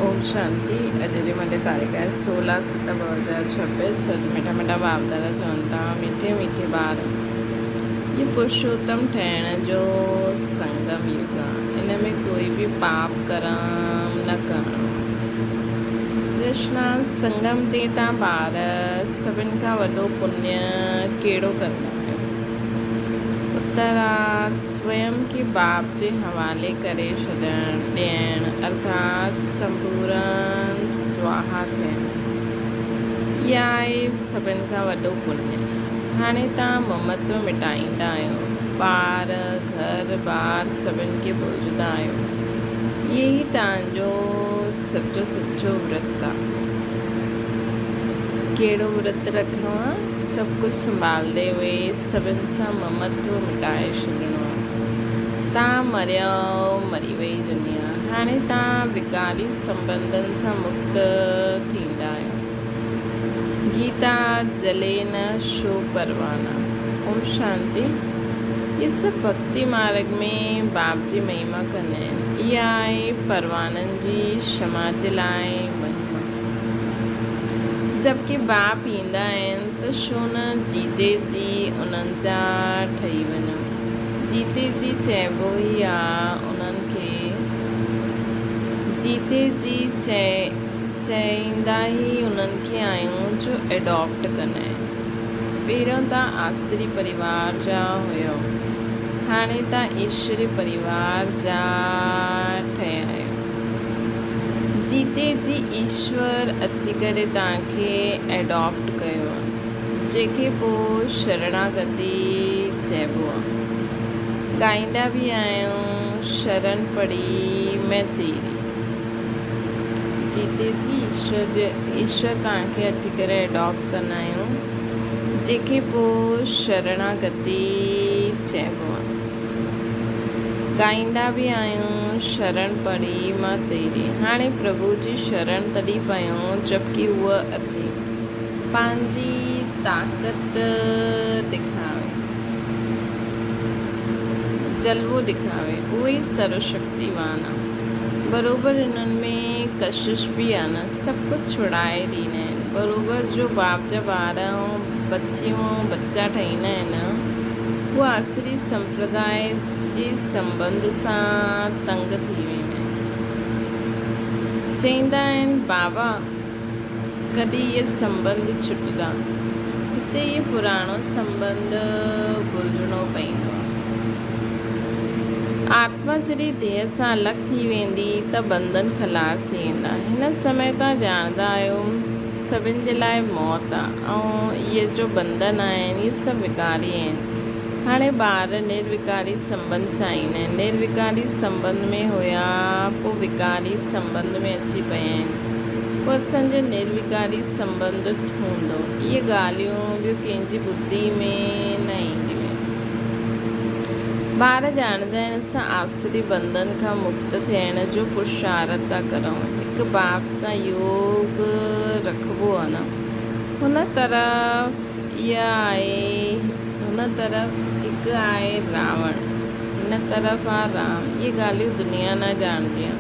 ओम शांति। अॼु जी मुंहिंजी तारीख़ आहे 16/7/2026। मीठा मीठा बाप दादा चवनि था, मीठे मीठे ॿार, ये पुरुषोत्तम ठहिण जो संगम युग आहे। इन में कोई बि पाप कर्म न करणो। कृष्णा संगम ते तव्हां ॿार सभिनि खां वॾो पुण्य कहिड़ो कंदा आहियो? उत्तरा स्वयं खे बाप जे हवाले करे ॾियणु अर्थात संपूर्ण स्वाहा थियणु। इहा आहे सभिनि खां वॾो पुण्य। हाणे तव्हां ममत्व मिटाईंदा आहियो, ॿार घर ॿार सभिनि खे भुलजंदा आहियो। इहे ई तव्हांजो सचो विर्तु आहे। कहिड़ो विर्तु रखिणो आहे? सभु कुझु संभालंदे हुए सभिनि सां ममत्व मिटाए छॾिणो आहे। तव्हां मरी वई दुनिया, हाणे तव्हां विकारी संबंधनि सां मुक्त थींदा आहियो। गीता जले न शो परवाना। ओम शांति। ये सभु भक्ति मार्ग में बाप जी महिमा कंदा आहिनि। इहा आहे परवाननि जी क्षमा जे लाइ महिमा। जबकि बाप ईंदा आहिनि त छो न जीते जी उन्हनि जा ठही वञो। जीते जी चइबो ई आहे उन्हनि खे, जीते जी चईंदा ई उन्हनि खे आहियूं जो एडॉप्ट कंदा आहिनि। पहिरियों तव्हां आसरी परिवार जा हुयो, हाणे तव्हां ईश्वरी परिवार जा ठहिया आहियो। जीते जी ईश्वर अची करे तव्हांखे एडॉप्ट कयो आहे, जंहिंखे पोइ शरणागति चइबो आहे। ॻाईंदा बि आहियूं, शरण पड़ी मैं तेरी। जीते जी ईश्वर तव्हांखे अची करे एडॉप्ट कंदा आहियूं, जंहिंखे पोइ शरणागति चइबो आहे। ॻाईंदा बि आहियूं, शरण पड़ी मां तेरी। हाणे प्रभु जी शरण तॾहिं पयूं जबकि उहा अचे पंहिंजी ताक़त ॾेखारे, जलवो ॾेखारे। उहो ई सर्वशक्तिवान आहे। बराबरि हिननि में कशिश बि आहे न, सभु कुझु छुड़ाए ॾींदा आहिनि। बराबरि जो बाप जा ॿार ऐं बच्चियूं बच्चा ठाहींदा आहिनि, उहा आसरी संप्रदाय जे संबंध सां तंग थी वेंदा आहिनि। चईंदा आहिनि बाबा कॾहिं इहे संबंध छुटंदा। हिते इहे पुराणो संबंध भुलिजणो पवंदो आहे। आत्मा जॾहिं देह सां अलॻि थी वेंदी त बंधन ख़लास थी वेंदा। हिन समय तव्हां ॼाणंदा आहियो सभिनि जे लाइ मौत आहे ऐं इहे जो बंधन आहिनि इहे सभु विकारी आहिनि। हाणे ॿार निर्विकारी संबंध चाहींदा आहिनि। निर्विकारी संबंध में हुया, पोइ विकारी संबंध में अची पिया आहिनि। पोइ असांजो निर्विकारी संबंध हूंदो। इहे ॻाल्हियूं ॿियूं कंहिंजी ॿुधी में न ईंदियूं आहिनि। ॿार ॼाणंदा आहिनि असां आसरी बंधन खां मुक्त थियण जो पुरुषार्थ था करूं। हिकु बाप सां योग रखिबो आहे न, हुन तरफ़ इहा आहे, हुन तरफ़ हिकु आहे रावण, हिन तरफ़ आहे राम। इहे ॻाल्हियूं दुनिया न ॼाणंदी आहे।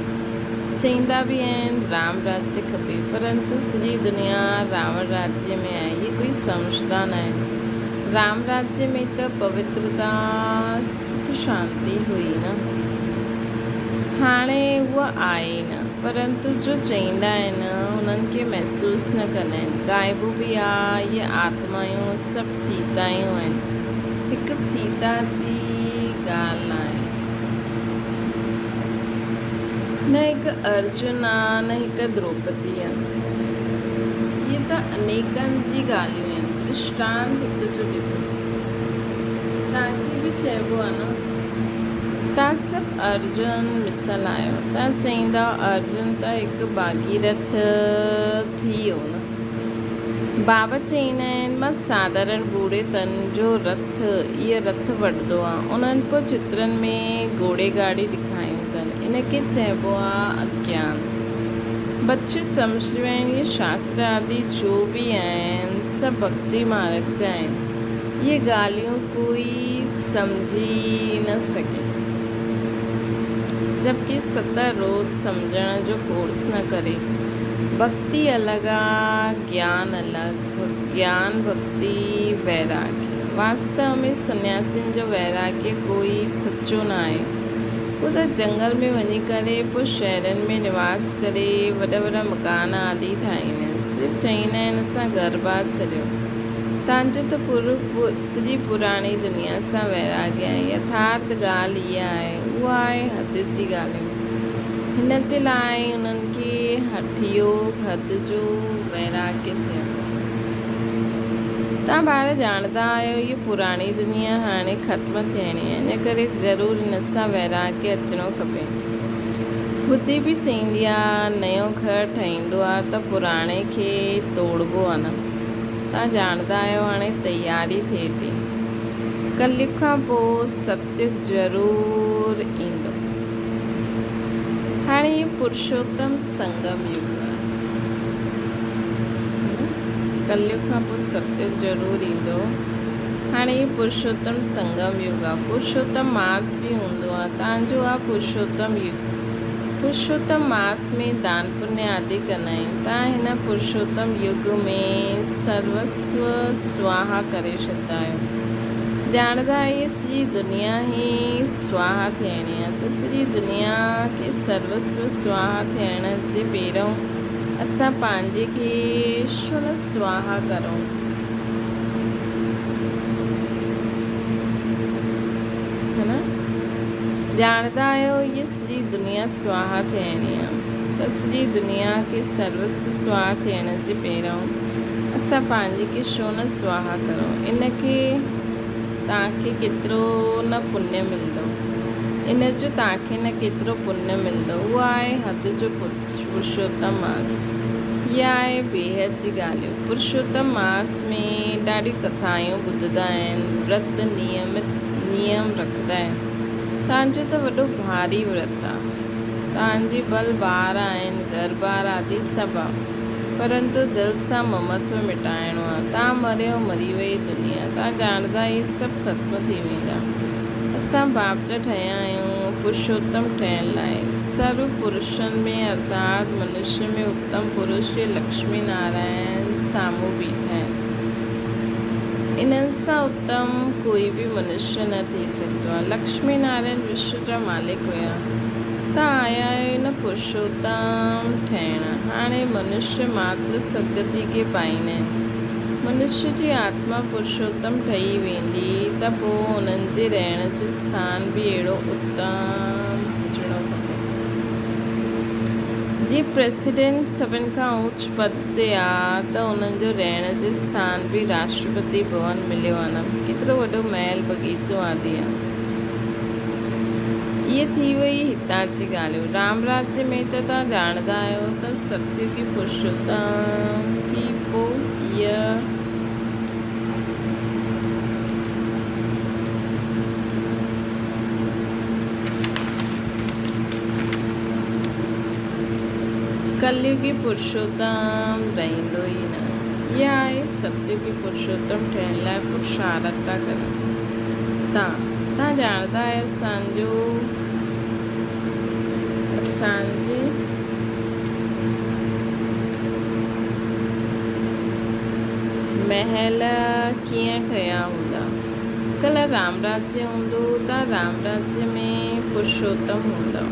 चईंदा बि आहिनि राम राज्य खपे, परंतु सॼी दुनिया रावण राज्य में आहे। इहे कोई समझदा न आहे। राम राज्य में त पवित्रता सुख शांती हुई न, हाणे उहा आहे न। परंतु जो चईंदा आहिनि उन्हनि खे महसूसु न कंदा आहिनि। ग़ाइबो बि आहे, इहे आत्मायूं सभु सीतायूं आहिनि। हिकु सीता जी ॻाल्हि न आहे, न हिकु अर्जुन आहे, न हिकु द्रौपदी आहे। इहे त अनेकनि जी ॻाल्हियूं आहिनि। दृष्टांत हिकु जो ॾिबो, तव्हांखे बि चइबो आहे न, तव्हां सभु अर्जुन मिसल आहियो। तव्हां चईंदा अर्जुन त हिकु भागीरथ थी वियो न। बाबा चईंदा आहिनि मां साधारण बूढ़े तन जो रथ, इहे रथ वठंदो आहे। उन्हनि पोइ चित्रनि में घोड़े गाड़ी ॾेखारियूं अथनि। इनखे चइबो आहे अज्ञान। बच्चे सम्झंदा आहिनि इहे शास्त्र आदि जो बि आहिनि सभु भक्ति मार्ग जा आहिनि। इहे ॻाल्हियूं कोई सम्झी न सघे। जबकि 70 रोज़ सम्झण जो कोर्स न करे। भक्ति अलॻि आहे, ज्ञान अलॻि। ज्ञान, भक्ति, वैराग्य। वास्तव में सन्यासियुनि जो वैराग्य कोई सचो न आहे। उहे त जंगल में वञी करे पोइ शहरनि में निवास करे वॾा वॾा मकान आदि ठाहींदा आहिनि। सिर्फ़ु चईंदा आहिनि असां घर बार छॾियो। तव्हांजो त सॼी पुराणी दुनिया सां वैराग्य आहे। यथार्थ ॻाल्हि इहा आहे, उहा आहे हद जी ॻाल्हियूं। हिन जे लाइ उन्हनि खे हठयोग, हद जो वैराग्य चइबो। तव्हां ॿार ॼाणदा आहियो इहा पुराणी दुनिया हाणे ख़त्म थियणी आहे, इन करे ज़रूरु हिन सां वैराग्य अचिणो खपे। बुद्धी बि चईंदी आहे नयो घर ठहींदो आहे त पुराणे खे तोड़बो आहे न। तव्हां ॼाणदा आहियो हाणे तयारी थिए थी। कलयुग खां पोइ सतयुग ज़रूरु ईंदो। हाणे इहो पुरुषोत्तम संगम युग आहे। कलयुग खां पोइ सतयुग ज़रूरु ईंदो। हाणे इहो पुरुषोत्तम संगम युग आहे। पुरुषोत्तम मास बि हूंदो आहे। तव्हांजो आहे पुरुषोत्तम युग। पुरुषोत्तम मास में दान पुण्य आदि कंदा आहियूं। तव्हां हिन पुरुषोत्तम युग में सर्वस्व स्वाहा करे छॾंदा आहियो। ॼाणदा इहे सॼी दुनिया ई स्वाहा थियणी आहे, त सॼी दुनिया खे सर्वस्व स्वाहा थियण जे पहिरियों असां पंहिंजे खे छो न स्वाहा करूं। है न? ॼाणदा आहियो इहा सॼी दुनिया स्वाहा थियणी आहे, त सॼी दुनिया खे सर्वस्व स्वाहा थियण जे पहिरियों असां पंहिंजे खे छो न स्वाहा करूं। इनखे तव्हांखे केतिरो न पुण्य मिलंदो। इन जो तव्हांखे न केतिरो पुण्य मिलंदो। उहो आहे हद जो पुरुषोत्तम मास। इहा आहे बेहद जी ॻाल्हियूं। पुरुषोत्तम मास में ॾाढियूं कथायूं ॿुधंदा आहिनि, व्रत नियम रखंदा आहिनि। तव्हांजो त वॾो भारी व्रत आहे। तव्हांजे बल ॿार आहिनि, घर बार आदि सभु आहे, परंतु दिलि सां ममत्व मिटाइणो आहे। तव्हां मरियो, मरी वई दुनिया। तव्हां ॼाणदा इहे सभु ख़त्म थी वेंदा। असां बाप जा ठहिया आहियूं पुरुषोत्तम ठहिण लाइ। सर्व पुरुषनि में अर्थात मनुष्य में उत्तम पुरुष श्री लक्ष्मी नारायण साम्हूं बीठा आहिनि। इन्हनि सां उत्तम कोई बि मनुष्य न थी सघंदो आहे। लक्ष्मी नारायण विश्व जा मालिक हुया। तव्हां आया आहियो न पुरुषोत्तम ठहिण। हाणे मनुष्य मात्र सदगति खे पाईंदा आहिनि। मनुष्य जी आत्मा पुरुषोत्तम ठही वेंदी त पोइ उन्हनि जे रहण जो स्थान बि अहिड़ो उत्तम हुजणो खपे। जीअं प्रेसिडेंट सभिनि खां ऊच पद ते आहे त उन्हनि जो रहण जो स्थान बि राष्ट्रपति भवन मिलियो आहे न। केतिरो वॾो महल बगीचो आदि आहे। इहे थी वई हितां जी ॻाल्हियूं। राम राज्य में त तव्हां ॼाणदा आहियो त सतयुगी पुरुषोत्तम थी पोइ इहा कलयुगी पुरुषोत्तम रहंदो ई न। इहा आहे सतयुगी पुरुषोत्तम ठहिण लाइ पुरुषार्थ था कनि। तव्हां ॼाणदा आहियो असांजे महल कीअं ठहिया हूंदा। कल्ह राम राज्य हूंदो त राम राज्य में पुरुषोत्तम हूंदा।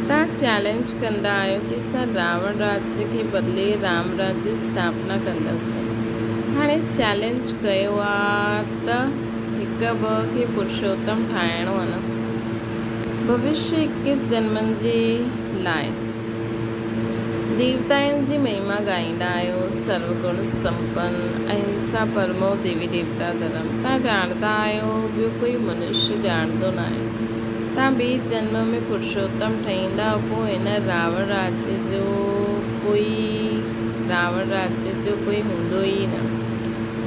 तव्हां चैलेंज कंदा आहियो कि असां रावण राज्य खे बदिले राम राज्य जी स्थापना कंदासीं। हाणे चैलेंज कयो आहे त हिकु ॿ खे पुरुषोत्तम ठाहिणो आहे न। भविष्य 21 जन्मनि जे लाइ देवताउनि जी महिमा ॻाईंदा आहियो। सर्वगुण संपन्न, अहिंसा परमो देवी देवता धर्म। तव्हां ॼाणदा आहियो ॿियो कोई मनुष्य ॼाणंदो न आहे। तव्हां ॿिए जन्म में पुरुषोत्तम ठहींदा, पोइ हिन रावण राज्य जो कोई हूंदो ई न।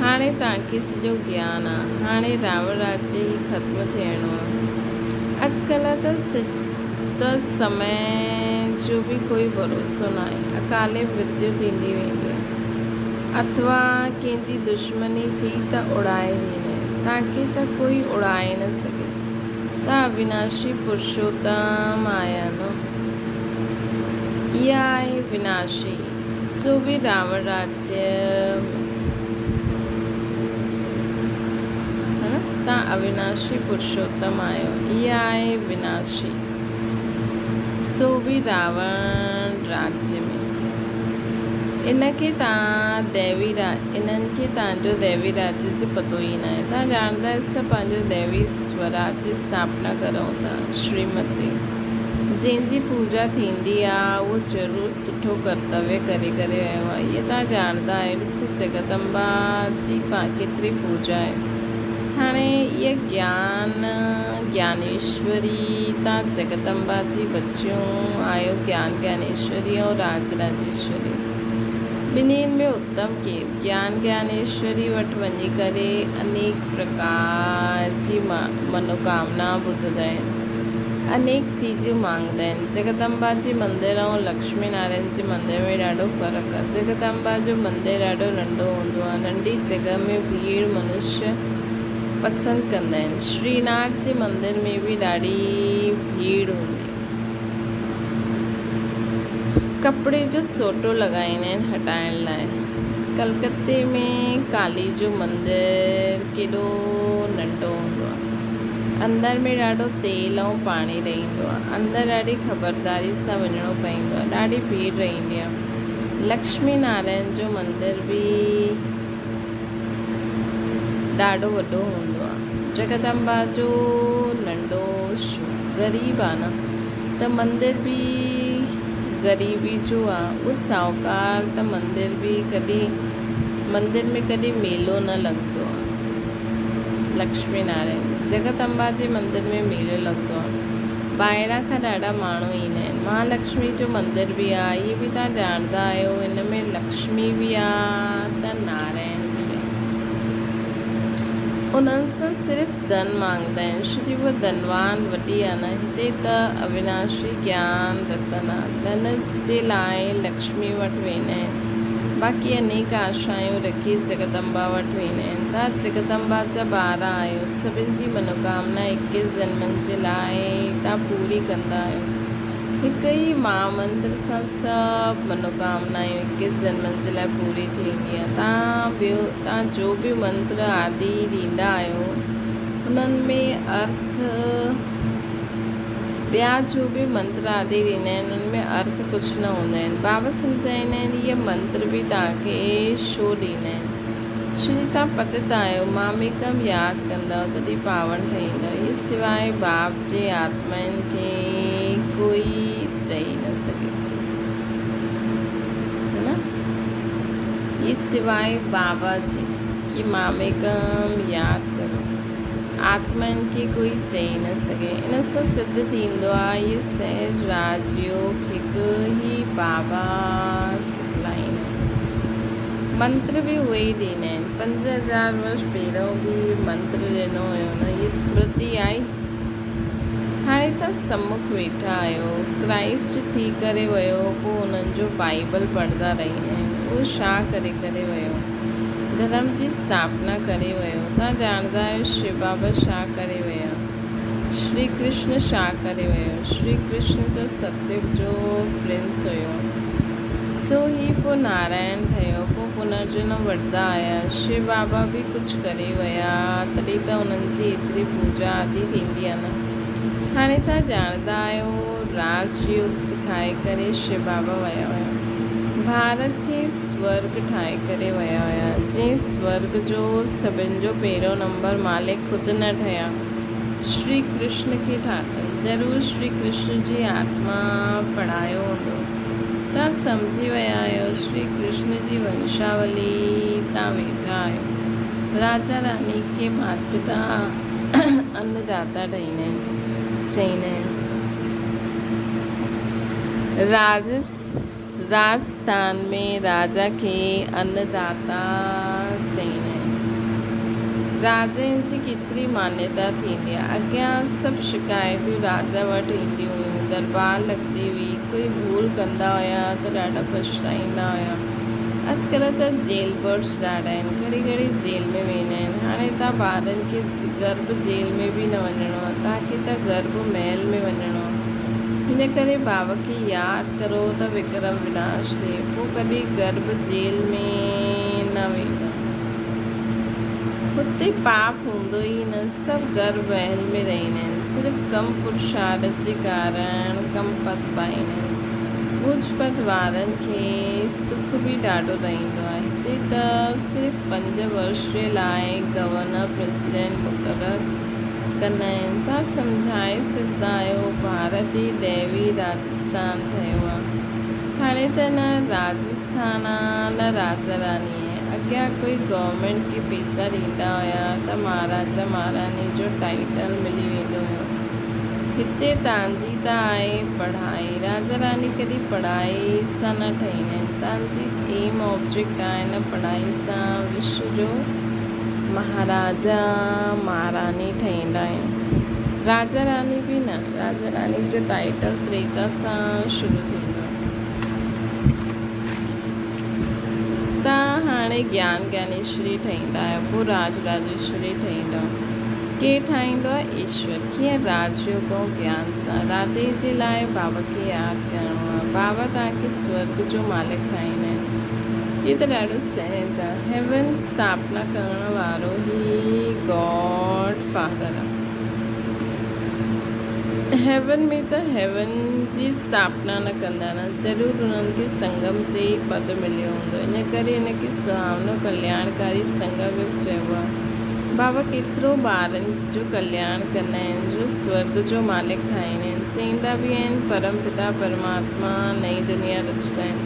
हाणे तव्हांखे सॼो ज्ञान आहे। हाणे रावण राज्य ई ख़त्म थियणो आहे। अॼुकल्ह त समय जो बि कोई भरोसो न आहे। अकाले मृत्यु थींदी वेंदी आहे, अथवा कंहिंजी दुश्मनी थी त उड़ाए वेंदा। तव्हांखे त कोई उड़ाए न सघे। त अविनाशी पुरुषोत्तम आया न। इहा आहे विनाशी, सो बि रावण राज्य में, है न। तव्हां अविनाशी पुरुषोत्तम आहियो। इहा आहे विनाशी, सो बि रावण राज्य में। इनखे तव्हांजो दैवी राज्य जो पतो ई न आहे। तव्हां ॼाणंदा आहियो पंहिंजो दैवी स्वराज जी स्थापना करूं था। श्रीमती जंहिंजी पूजा थींदी आहे उहो ज़रूरु सुठो कर्तव्य करे वियो आहे। इहे तव्हां ॼाणंदा आहियो। ॾिसो जगदम्बा जी केतिरी पूजा आहे। हाणे इहा ज्ञानेश्वरी, तव्हां जगदम्बा जी बच्चियूं आहियो। ज्ञानेश्वरी ऐं राजराजेश्वरी ॿिन्हिनि में उत्तम केरु? ज्ञानेश्वरी वटि वञी करे अनेक प्रकार जी मनोकामना ॿुधंदा आहिनि, अनेक चीजूं मांगदा आहिनि। जगदम्बा जी मंदिर ऐं लक्ष्मी नारायण जे मंदिर में ॾाढो फ़र्क़ु आहे। जगदम्बा जो मंदिर ॾाढो नंढो हूंदो आहे। नंढी जॻह में भीड़ मनुष्य पसंदि कंदा आहिनि। श्रीनाथ जे मंदिर में बि ॾाढी भीड़ हूंदी। कपिड़े जो सोटो लॻाईंदा आहिनि हटाइण लाइ। कलकत्ते में काली जो मंदिर केॾो नंढो हूंदो आहे। अंदरि में ॾाढो तेल ऐं पाणी रहंदो आहे। अंदरि ॾाढी ख़बरदारी सां वञिणो पवंदो आहे। ॾाढी भीड़ रहंदी आहे। लक्ष्मी नारायण जो मंदिर बि ॾाढो वॾो हूंदो आहे। जगदम्बा जो नंढो ग़रीब आहे न, त मंदिर बि ग़रीबी जो आहे। उहो साहूकार त मंदिर में कॾहिं मेलो न लॻंदो आहे। लक्ष्मी नारायण जगदम्बा जे मंदिर में मेलो लॻंदो आहे। ॿाहिरां खां ॾाढा माण्हू ईंदा आहिनि। महालक्ष्मी जो मंदिर बि आहे। इहे बि तव्हां ॼाणंदा आहियो। इन में लक्ष्मी बि आहे त नारायण बि आहे। उन्हनि सां सिर्फ़ु धन मांगदा आहिनि। श्री उहा धनवान वॾी आहे न। हिते त अविनाशी ज्ञान रतन आहे। धन जे लाइ लक्ष्मी वटि वेंदा आहिनि। बाक़ी अनेक आशायूं रखी जगदम्बा वटि वेंदा आहिनि। तव्हां जगदम्बा जा ॿार आहियो। सभिनि जी मनोकामना 21 जन्मनि जे लाइ तव्हां पूरी कंदा आहियो। हिकु ई महामंत्र सां सभु मनोकामनायूं 21 जन्मनि जे लाइ पूरी थींदी आहे। तव्हां जो बि मंत्र आदि ॾींदा आहियो उन्हनि में ॿिया जो बि मंत्र आदि ॾींदा आहिनि उनमें में अर्थ कुझु न हूंदा आहिनि। बाबा सम्झाईंदा आहिनि इहे मंत्र बि तव्हांखे छो ॾींदा आहिनि। श्री तव्हां पतित आहियो। मामेकम यादि कंदव तॾहिं पावन ठहींदव। इहे सवाइ बाप जे आत्माउनि खे कोई चई न सघे, है न। इहे सवाइ बाबा जे कि मामेकम यादि करो, आत्माउनि खे कोई चई न सघे। इन सां सिद्ध थींदो आहे इहे सहज राजयोग हिकु ई बाबा सिखलाईंदा आहिनि। मंत्र बि उहे ई ॾींदा आहिनि। 5000 वर्ष पहिरियों बि मंत्र ॾिनो हुयो न। इहा स्मृति आई। हाणे तव्हां सम्मुख वेठा आहियो। क्राइस्ट थी करे वियो, पोइ उन्हनि जो बाइबल पढ़ंदा रहंदा आहिनि। उहो छा करे वियो? धर्म जी स्थापना करे वियो। तव्हां ॼाणंदा आहियो शिव बाबा छा करे विया? श्री कृष्ण छा करे वियो? श्री कृष्ण त सतयुग जो प्रिंस हुयो। सो ही पोइ नारायण ठहियो। पोइ पुनर्जन्म वठंदा आया। शिव बाबा बि कुझु करे विया, तॾहिं त उन्हनि जी एतिरी पूजा आदि थींदी आहे न। हाणे तव्हां ॼाणंदा आहियो राजयोग सिखाए करे शिव बाबा विया हुया। भारत खे स्वर्ग ठाहे करे विया हुया। जंहिं स्वर्ग जो सभिनि जो पहिरियों नंबर मालिक ख़ुदि न ठहिया, श्री कृष्ण खे ठातनि। ज़रूरु श्री कृष्ण जी आत्मा पढ़ायो हूंदो। तव्हां सम्झी विया आहियो। श्री कृष्ण जी वंशावली तव्हां वेठा आहियो। राजा रानी खे माता पिता अन्नदाता ठाहींदा आहिनि, चईंदा आहिनि। राजस्थान में राजा खे अन्नदाता चईंदा आहिनि। राजाउनि जी केतिरी मान्यता थींदी आहे। अॻियां सभु शिकायतूं राजा वटि ईंदियूं हुयूं। दरबार लॻंदी हुई। कोई भूल कंदा हुया त ॾाढा पछताईंदा हुया। अॼुकल्ह त जेल बर्ड्स ॾाढा आहिनि, घड़ी घड़ी जेल में वेंदा आहिनि। हाणे तव्हां ॿारनि खे गर्भ जेल में बि न वञिणो आहे, तव्हांखे त गर्भ महल में वञिणो आहे। हिन करे भाउ खे यादि करो त विक्रम विनाश थिए, पोइ कॾहिं गर्भ जेल में न वेंदा। हुते पाप हूंदो ई न, सभु गर्भ महल में रहंदा आहिनि, सिर्फ़ु कम पुरुषार्थ जे कारण कम पद पाईंदा आहिनि। उच्च वारनि खे सुख बि ॾाढो रहंदो आहे। हिते त सिर्फ़ु 5 वर्ष जे लाइ गवर्नर प्रेसिडेंट मुक़ररु कंदा आहिनि। तव्हां सम्झाए सघंदा आहियो, भारत ई दैवी राजस्थान ठहियो आहे। हाणे त न राजस्थान आहे न राजा रानी आहे। अॻियां कोई गवर्नमेंट खे पैसा ॾींदा हुया त महाराजा महारानी जो टाइटल मिली वेंदो हुयो। हिते तव्हांजी त आहे पढ़ाई, राजा रानी कॾहिं पढ़ाई सां न ठहींदा आहिनि। तव्हांजी एम ऑब्जेक्ट आहे न पढ़ाई सां विश्व जो महाराजा महारानी ठहींदा आहिनि। राजा रानी बि न, राजा रानी जो टाइटल त्रेता सां शुरू थींदो आहे। तव्हां हाणे ज्ञान ज्ञानेश्वरी ठहींदा आहियो, पोइ राज राजेश्वरी ठहींदा। केरु ठाहींदो आहे? ईश्वर। कीअं? राजयोग ऐं ज्ञान सां। राजे जे लाइ बाबा खे यादि करिणो आहे। बाबा तव्हांखे स्वर्ग जो मालिक ठाहींदा आहिनि। इहो त ॾाढो सहज आहे। हेवन स्थापना करण वारो ई गॉड फादर आहे। हेवन में त हेवन जी स्थापना न कंदा न, ज़रूरु उन्हनि खे संगम ते ई पद मिलियो हूंदो। इन करे हिनखे सुहावनो कल्याणकारी संगम युग चइबो आहे। बाबा केतिरो ॿारनि जो कल्याण कंदा आहिनि, जो स्वर्ग जो मालिक ठाहींदा आहिनि। चईंदा बि आहिनि परम पिता परमात्मा नई दुनिया रचंदा आहिनि,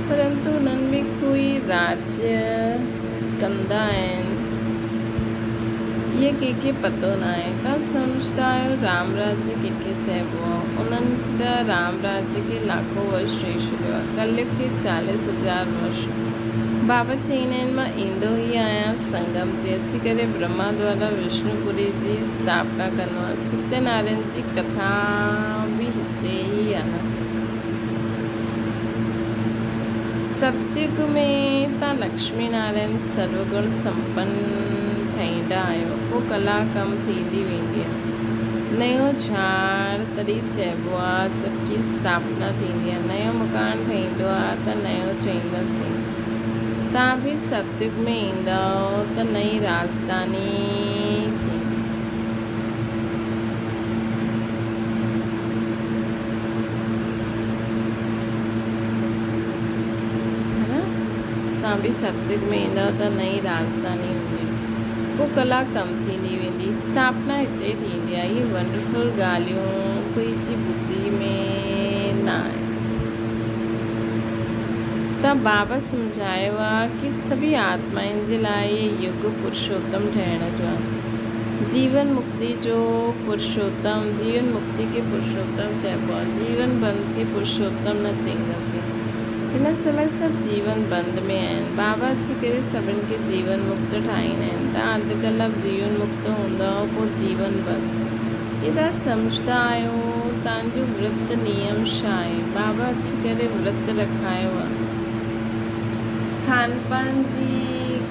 परंतु उन्हनि में कोई राज्य कंदा आहिनि, इहे कंहिंखे पतो न आहे। तव्हां सम्झंदा आहियो राम राज्य कंहिंखे चइबो आहे? उन्हनि त राम राज्य खे लाखों वर्ष चई छॾियो आहे, कलयुग खे 40,000 वर्ष। बाबा चईंदा आहिनि मां ईंदो ई आहियां संगम ते अची करे ब्रह्मा द्वारा विष्णुपुरी जी स्थापना कंदो आहे। सत्यनारायण जी कथा बि हिते ई आहे न। सतयुग में तव्हां लक्ष्मी नारायण सर्वगुण संपन्न ठहींदा आहियो, पोइ कला कम थींदी वेंदी आहे। नयो झाड़ तॾहिं चइबो आहे जबकि स्थापना थींदी आहे। नयो मकान ठहींदो आहे त नयो चईंदासीं। तव्हां बि सतयुग में ईंदव त नई राजधानी थी। तव्हां बि सतयुग में ईंदव त नई राजधानी हूंदी, पोइ कला कम थींदी वेंदी। स्थापना हिते थींदी आहे। इहे वंडरफुल ॻाल्हियूं कोई जी बुद्धि में न आहे। त बाबा सम्झायो आहे कि सभी आत्माउनि जे लाइ युग पुरुषोत्तम ठहिण जो आहे। जीवन मुक्ति जो पुरुषोत्तम, जीवन मुक्ति खे पुरुषोत्तम चइबो आहे। जीवन बंद खे पुरुषोत्तम न चईंदासीं। हिन समय सभु जीवन बंद में आहिनि। बाबा अची करे सभिनि खे जीवन मुक्त ठाहींदा आहिनि। तव्हां अधु कलाक जीवन मुक्त हूंदव, पोइ जीवन बंदि। इहे तव्हां सम्झंदा आहियो। तव्हांजो विर्त नियम छा आहे? बाबा अची करे विर्त रखायो आहे। खान पान जी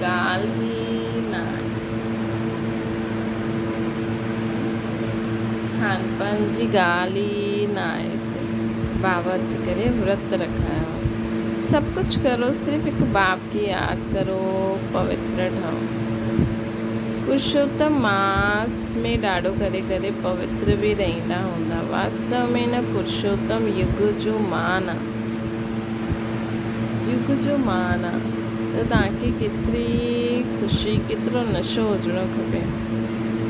ॻाल्हि ई न आहे। खान पान जी ॻाल्हि ई न आहे हिते। बाबा अची करे विर्त रखायो। सभु कुझु करो, सिर्फ़ु हिकु बाप खे यादि करो, पवित्र ठहो। पुरुषोत्तम मास में ॾाढो करे करे पवित्र बि रहंदा हूंदा। वास्तव में न पुरुषोत्तम युग जो मान आहे। युग जो मान आहे त तव्हांखे केतिरी ख़ुशी, केतिरो नशो हुजणो खपे।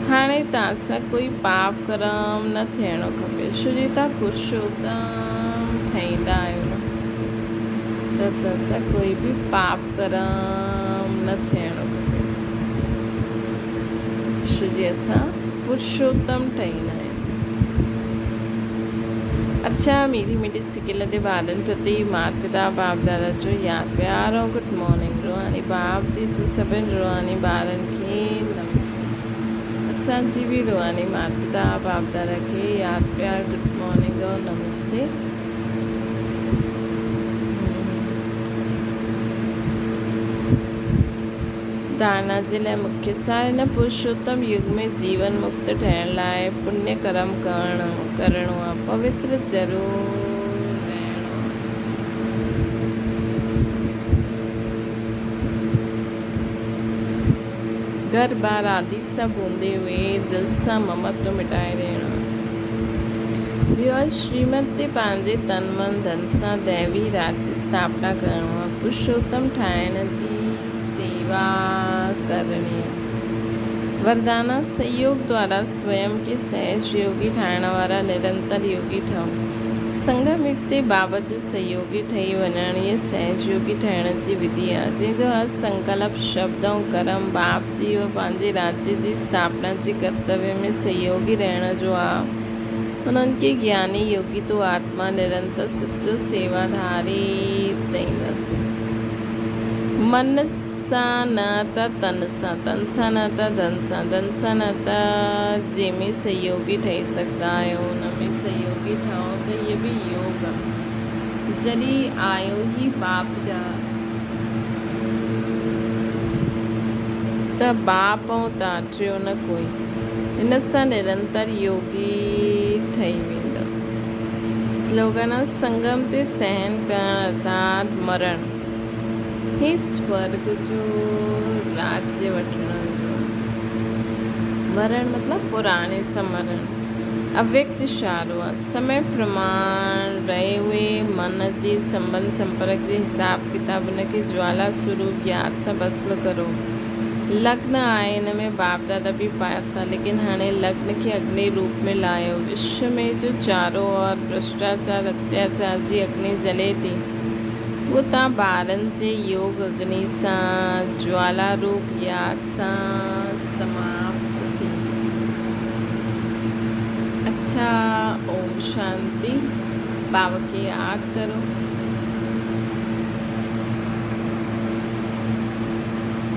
हाणे तव्हां सां कोई पाप कर्म न थियणो खपे, छो जो तव्हां पुरुषोत्तम ठहींदा आहियो न। त असां सां कोई बि पाप कर्म न थियणो खपे, छो जो असां पुरुषोत्तम ठहींदा आहियूं। अच्छा, मीठी मीठी सिकिल ते ॿारनि प्रति माता पिता बाप दादा जो यादि प्यार ऐं गुड मॉर्निंग। रूहानी बाप जी सभिनि रूहानी ॿारनि खे नमस्ते। असांजी बि रूहानी माता पिता बाप दादा खे यादि प्यार गुड मॉर्निंग और नमस्ते। धारणा जे लाइ मुख्य सार हिन पुरुषोत्तम युग में जीवन मुक्त ठहिण लाइ पुण्य कर्म करणो आहे, पवित्र ज़रूरु रहणो आहे। घर बार आदि सभु हूंदे हुए दिलि सां ममत्व मिटाए रहणो आहे। ॿियो आहे श्रीमत ते पंहिंजे तन मन धन सां दैवी राज जी स्थापना करणो आहे, पुरुषोत्तम ठाहिण जी सेवा करणी आहे। वरदाना सहयोग द्वारा स्वयं खे सहज योगी ठाहिण वारा निरंतर योगी ठहो। संगम युग ते बाबा जे सहयोगी ठही वञण इहे सहज योगी ठहिण जी विधि आहे, जंहिंजो हर संकल्प शब्द ऐं कर्म बाप जी व पंहिंजे राज्य जी स्थापना जे कर्तव्य में सहयोगी रहण जो आहे। उन्हनि खे ज्ञानी योगी तो आत्मा निरंतर सचो सेवाधारी चईंदासीं। मन सां न त तन सां, तन सां न त धन सां, धन सां न त जंहिंमें सहयोगी ठही सघंदा आहियो उन में सहयोगी ठहो त इहे बि योग आहे। जॾहिं आयो ई बाप जा त बाप ऐं ताटियो न कोई, इन सां निरंतर योगी ठही वेंदो। स्लोगन आहे संगम ते सहन करणु अर्थात मरण, हे स्वर्ग जो राज्य वठण जो। मरण मतलब पुराणे समरण। अव्यक्त इशारो आहे, समय प्रमाण रहे हुए मन जे संबंध संपर्क जे हिसाब किताब उनखे ज्वाला स्वरूप यादि सां भस्म करो। लग्न आहे हिन में बाप दादा बि पासा, लेकिन हाणे लग्न खे अग्नि रूप में लायो। विश्व में जो चारों ओर भ्रष्टाचार अत्याचार जी अग्नि जले थी, वो तव्हां ॿारनि जे योग अग्नि सां ज्वाला रूप यादि सां समाप्त थी। अच्छा, ओम शांति। बाबा खे यादि करो।